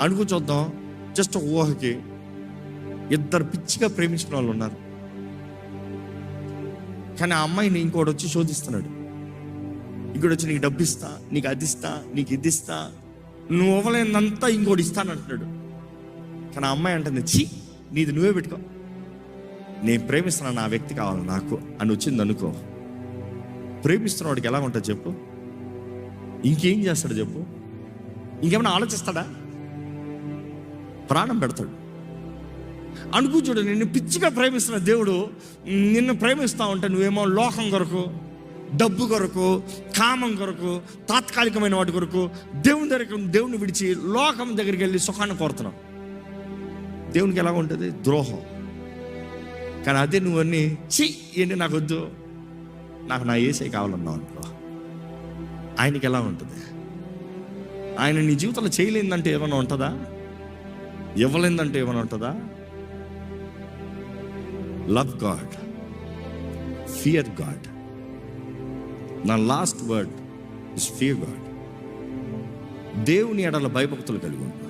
అనుకో చూద్దాం, జస్ట్ ఊహకి ఇద్దరు పిచ్చిగా ప్రేమించిన వాళ్ళు ఉన్నారు. కానీ ఆ అమ్మాయిని ఇంకోటి వచ్చి శోధిస్తున్నాడు. ఇంకోటి వచ్చి నీకు డబ్బు ఇస్తా, నీకు అది ఇస్తా, నీకు ఇది ఇస్తా, నువ్వు ఇవ్వలేనంతా ఇంకోటి ఇస్తానంటున్నాడు. కానీ ఆ అమ్మాయి అంటుంది, ఛీ నీది నువ్వే పెట్టుకో, నేను ప్రేమిస్తున్నాను, నా వ్యక్తి కావాలి నాకు అని వచ్చింది అనుకో. ప్రేమిస్తున్న వాడికి ఎలా ఉంటుంది చెప్పు? ఇంకేం చేస్తాడు చెప్పు? ఇంకేమైనా ఆలోచిస్తాడా? ప్రాణం పెడతాడు. అనుకో చూడు, నిన్ను పిచ్చిగా ప్రేమిస్తున్న దేవుడు నిన్ను ప్రేమిస్తా ఉంటే నువ్వేమో లోకం కొరకు, డబ్బు కొరకు, కామం కొరకు, తాత్కాలికమైన వాటి కొరకు దేవుని విడిచి లోకం దగ్గరికి వెళ్ళి సుఖాన్ని కోరుతున్నావు. దేవునికి ఎలా ఉంటుంది? ద్రోహం. కానీ అదే నువ్వన్నీ ఛీ ఏంటి నాకు వద్దు, నాకు నా యేసే కావాలన్నావు అనుకో, ఆయనకి ఎలా ఉంటుంది? ఆయన నీ జీవితంలో చేయలేదంటే ఏమైనా ఉంటుందా? ఇవ్వలేదంటే ఏమైనా ఉంటుందా? Love God, fear God. నా last word is fear God. దేవుని ఎడల భయభక్తులు కలిగి ఉంటాను.